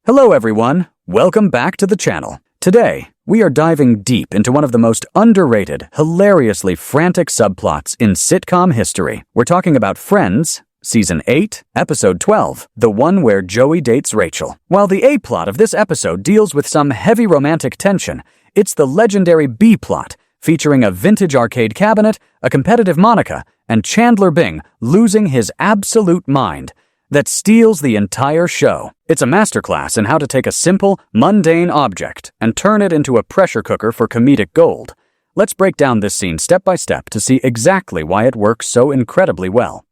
Hello everyone, welcome back to the channel. Today, we are diving deep into one of the most underrated, hilariously frantic subplots in sitcom history. We're talking about Friends, Season 8, Episode 12, the one where Joey dates Rachel. While the A-plot of this episode deals with some heavy romantic tension, it's the legendary B-plot, featuring a vintage arcade cabinet, a competitive Monica, and Chandler Bing losing his absolute mind, that steals the entire show. It's a masterclass in how to take a simple, mundane object and turn it into a pressure cooker for comedic gold. Let's break down this scene step by step to see exactly why it works so incredibly well.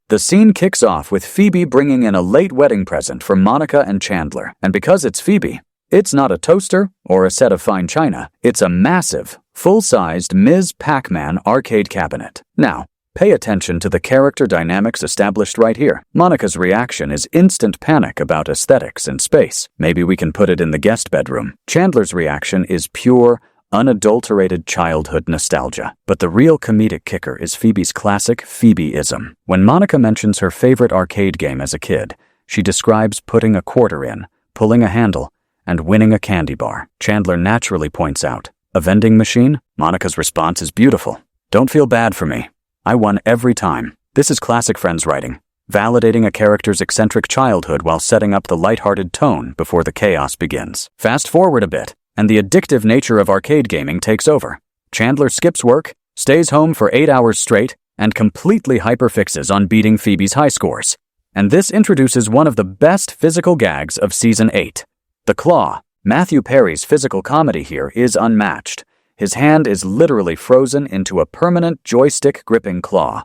The scene kicks off with Phoebe bringing in a late wedding present for Monica and Chandler. And because it's Phoebe, it's not a toaster or a set of fine china. It's a massive, full-sized Ms. Pac-Man arcade cabinet. Now, pay attention to the character dynamics established right here. Monica's reaction is instant panic about aesthetics and space. Maybe we can put it in the guest bedroom. Chandler's reaction is pure, unadulterated childhood nostalgia. But the real comedic kicker is Phoebe's classic Phoebeism. When Monica mentions her favorite arcade game as a kid, she describes putting a quarter in, pulling a handle, and winning a candy bar. Chandler naturally points out, "A vending machine?" Monica's response is beautiful. "Don't feel bad for me. I won every time." This is classic Friends writing, validating a character's eccentric childhood while setting up the lighthearted tone before the chaos begins. Fast forward a bit, and the addictive nature of arcade gaming takes over. Chandler skips work, stays home for 8 hours straight, and completely hyperfixes on beating Phoebe's high scores. And this introduces one of the best physical gags of Season 8, the claw. Matthew Perry's physical comedy here is unmatched. His hand is literally frozen into a permanent joystick-gripping claw.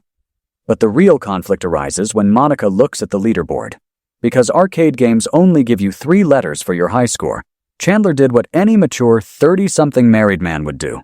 But the real conflict arises when Monica looks at the leaderboard. Because arcade games only give you 3 letters for your high score, Chandler did what any mature 30-something married man would do.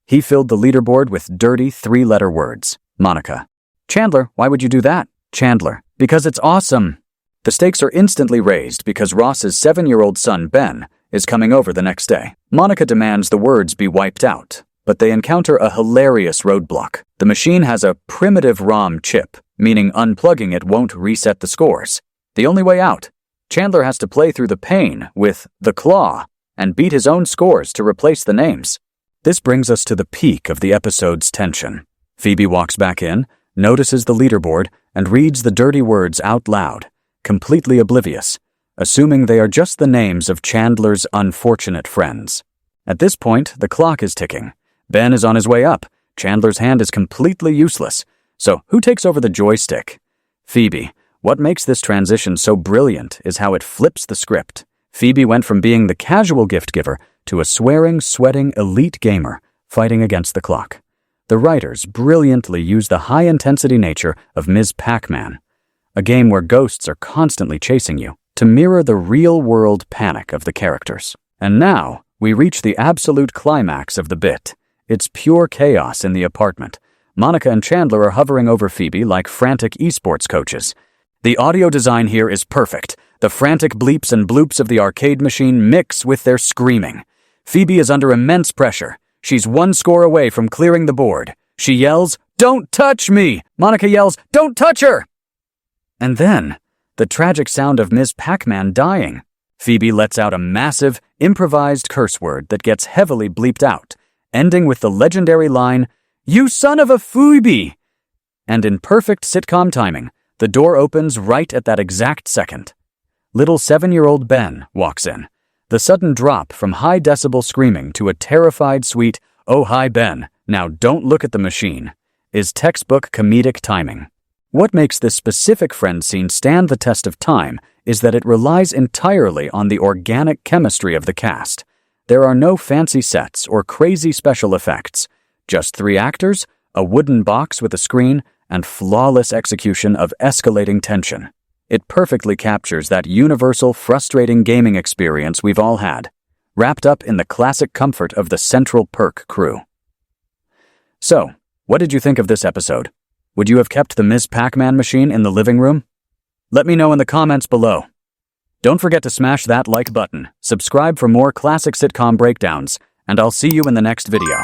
He filled the leaderboard with dirty 3-letter words. Monica: "Chandler, why would you do that?" Chandler: "Because it's awesome." The stakes are instantly raised because Ross's 7-year-old son, Ben, is coming over the next day. Monica demands the words be wiped out, but they encounter a hilarious roadblock. The machine has a primitive ROM chip, meaning unplugging it won't reset the scores. The only way out: Chandler has to play through the pain with the claw and beat his own scores to replace the names. This brings us to the peak of the episode's tension. Phoebe walks back in, notices the leaderboard, and reads the dirty words out loud, completely oblivious, assuming they are just the names of Chandler's unfortunate friends. At this point, the clock is ticking. Ben is on his way up. Chandler's hand is completely useless. So who takes over the joystick? Phoebe. What makes this transition so brilliant is how it flips the script. Phoebe went from being the casual gift giver to a swearing, sweating elite gamer fighting against the clock. The writers brilliantly use the high-intensity nature of Ms. Pac-Man, a game where ghosts are constantly chasing you, to mirror the real-world panic of the characters. And now, we reach the absolute climax of the bit. It's pure chaos in the apartment. Monica and Chandler are hovering over Phoebe like frantic esports coaches. The audio design here is perfect. The frantic bleeps and bloops of the arcade machine mix with their screaming. Phoebe is under immense pressure. She's 1 score away from clearing the board. She yells, "Don't touch me!" Monica yells, "Don't touch her!" And then, the tragic sound of Ms. Pac-Man dying. Phoebe lets out a massive, improvised curse word that gets heavily bleeped out, ending with the legendary line, "You son of a Phoebe!" And in perfect sitcom timing, the door opens right at that exact second. Little 7-year-old Ben walks in. The sudden drop from high-decibel screaming to a terrified, sweet, "Oh, hi, Ben, now don't look at the machine," is textbook comedic timing. What makes this specific Friends scene stand the test of time is that it relies entirely on the organic chemistry of the cast. There are no fancy sets or crazy special effects, just 3 actors, a wooden box with a screen, and flawless execution of escalating tension. It perfectly captures that universal, frustrating gaming experience we've all had, wrapped up in the classic comfort of the Central Perk crew. So, what did you think of this episode? Would you have kept the Ms. Pac-Man machine in the living room? Let me know in the comments below. Don't forget to smash that like button, subscribe for more classic sitcom breakdowns, and I'll see you in the next video.